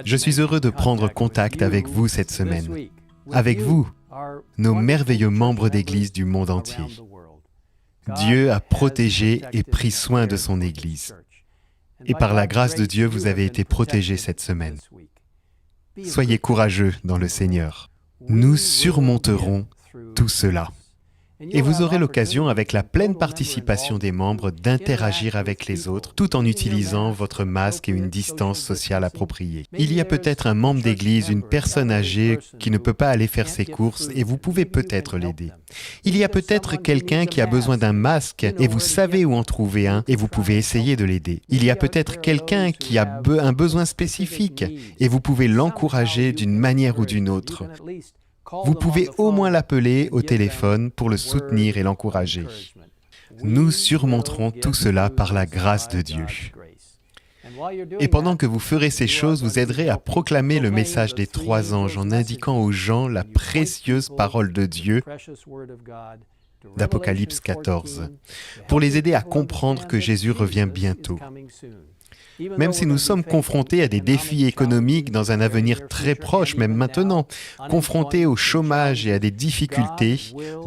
Je suis heureux de prendre contact avec vous cette semaine. Avec vous, nos merveilleux membres d'Église du monde entier. Dieu a protégé et pris soin de son Église. Et par la grâce de Dieu, vous avez été protégés cette semaine. Soyez courageux dans le Seigneur. Nous surmonterons tout cela. Et vous aurez l'occasion, avec la pleine participation des membres, d'interagir avec les autres, tout en utilisant votre masque et une distance sociale appropriée. Il y a peut-être un membre d'église, une personne âgée qui ne peut pas aller faire ses courses, et vous pouvez peut-être l'aider. Il y a peut-être quelqu'un qui a besoin d'un masque, et vous savez où en trouver un, et vous pouvez essayer de l'aider. Il y a peut-être quelqu'un qui a un besoin spécifique, et vous pouvez l'encourager d'une manière ou d'une autre. Vous pouvez au moins l'appeler au téléphone pour le soutenir et l'encourager. Nous surmonterons tout cela par la grâce de Dieu. Et pendant que vous ferez ces choses, vous aiderez à proclamer le message des 3 anges en indiquant aux gens la précieuse parole de Dieu d'Apocalypse 14, pour les aider à comprendre que Jésus revient bientôt. Même si nous sommes confrontés à des défis économiques dans un avenir très proche, même maintenant, confrontés au chômage et à des difficultés,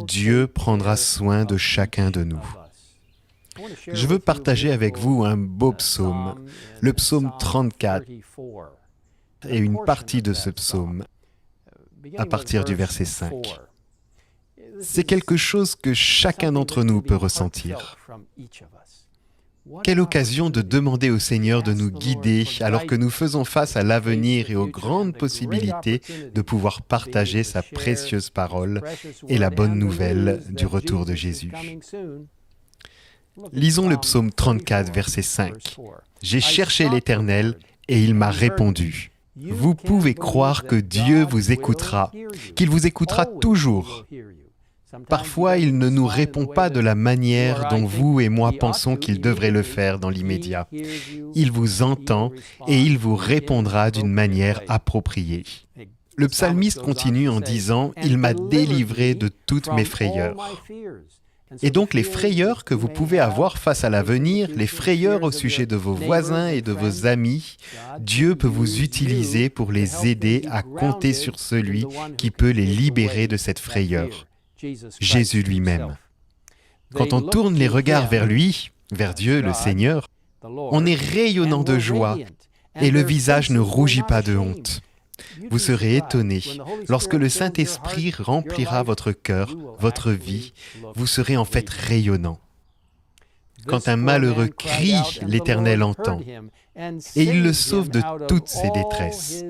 Dieu prendra soin de chacun de nous. Je veux partager avec vous un beau psaume, le psaume 34, et une partie de ce psaume, à partir du verset 5. C'est quelque chose que chacun d'entre nous peut ressentir. Quelle occasion de demander au Seigneur de nous guider alors que nous faisons face à l'avenir et aux grandes possibilités de pouvoir partager sa précieuse parole et la bonne nouvelle du retour de Jésus. Lisons le psaume 34, verset 5. « J'ai cherché l'Éternel et il m'a répondu. » Vous pouvez croire que Dieu vous écoutera, qu'il vous écoutera toujours. Parfois, il ne nous répond pas de la manière dont vous et moi pensons qu'il devrait le faire dans l'immédiat. Il vous entend et il vous répondra d'une manière appropriée. Le psalmiste continue en disant « Il m'a délivré de toutes mes frayeurs ». Et donc les frayeurs que vous pouvez avoir face à l'avenir, les frayeurs au sujet de vos voisins et de vos amis, Dieu peut vous utiliser pour les aider à compter sur celui qui peut les libérer de cette frayeur. Jésus lui-même. Quand on tourne les regards vers lui, vers Dieu, le Seigneur, on est rayonnant de joie et le visage ne rougit pas de honte. Vous serez étonnés. Lorsque le Saint-Esprit remplira votre cœur, votre vie, vous serez en fait rayonnant. Quand un malheureux crie, l'Éternel entend, et il le sauve de toutes ses détresses.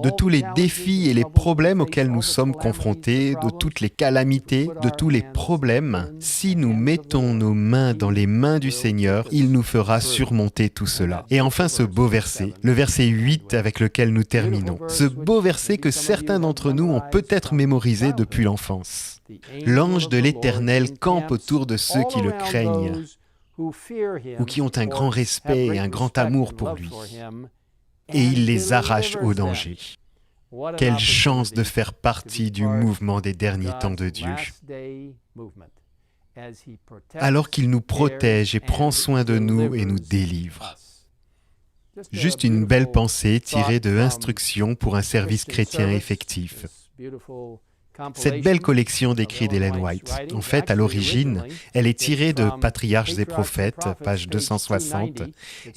De tous les défis et les problèmes auxquels nous sommes confrontés, de toutes les calamités, de tous les problèmes, si nous mettons nos mains dans les mains du Seigneur, il nous fera surmonter tout cela. Et enfin ce beau verset, le verset 8 avec lequel nous terminons. Ce beau verset que certains d'entre nous ont peut-être mémorisé depuis l'enfance. L'ange de l'Éternel campe autour de ceux qui le craignent, ou qui ont un grand respect et un grand amour pour lui. Et il les arrache au danger. Quelle chance de faire partie du mouvement des derniers temps de Dieu. Alors qu'il nous protège et prend soin de nous et nous délivre. Juste une belle pensée tirée de Instructions pour un service chrétien effectif. Cette belle collection d'écrits d'Ellen White, en fait, à l'origine, elle est tirée de Patriarches et Prophètes, page 260,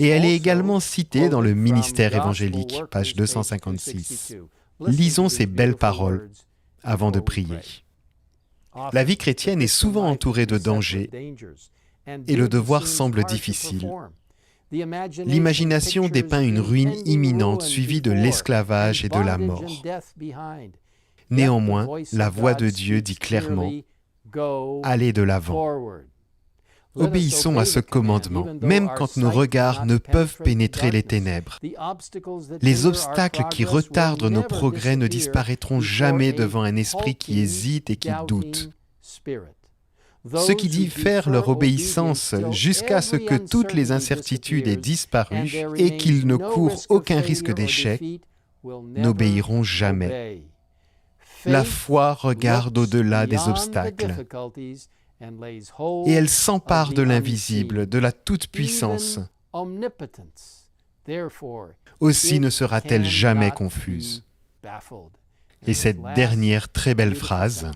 et elle est également citée dans le Ministère évangélique, page 256. Lisons ces belles paroles avant de prier. La vie chrétienne est souvent entourée de dangers, et le devoir semble difficile. L'imagination dépeint une ruine imminente suivie de l'esclavage et de la mort. Néanmoins, la voix de Dieu dit clairement « Allez de l'avant ». Obéissons à ce commandement, même quand nos regards ne peuvent pénétrer les ténèbres. Les obstacles qui retardent nos progrès ne disparaîtront jamais devant un esprit qui hésite et qui doute. Ceux qui diffèrent leur obéissance jusqu'à ce que toutes les incertitudes aient disparu et qu'ils ne courent aucun risque d'échec, n'obéiront jamais. La foi regarde au-delà des obstacles et elle s'empare de l'invisible, de la toute-puissance, Aussi ne sera-t-elle jamais confuse. Et cette dernière très belle phrase,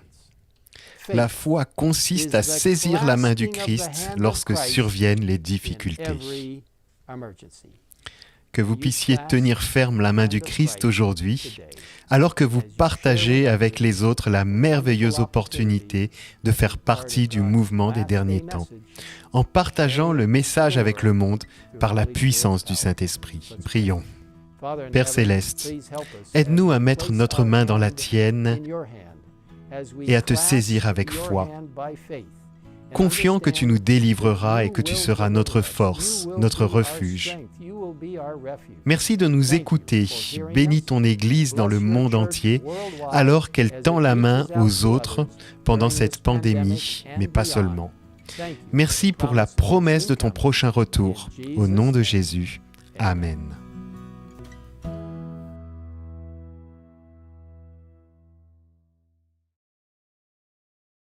la foi consiste à saisir la main du Christ lorsque surviennent les difficultés. Que vous puissiez tenir ferme la main du Christ aujourd'hui, alors que vous partagez avec les autres la merveilleuse opportunité de faire partie du mouvement des derniers temps, en partageant le message avec le monde par la puissance du Saint-Esprit. Prions. Père Céleste, aide-nous à mettre notre main dans la tienne et à te saisir avec foi, confiant que tu nous délivreras et que tu seras notre force, notre refuge. Merci de nous écouter. Bénis ton Église dans le monde entier, alors qu'elle tend la main aux autres pendant cette pandémie, mais pas seulement. Merci pour la promesse de ton prochain retour. Au nom de Jésus. Amen.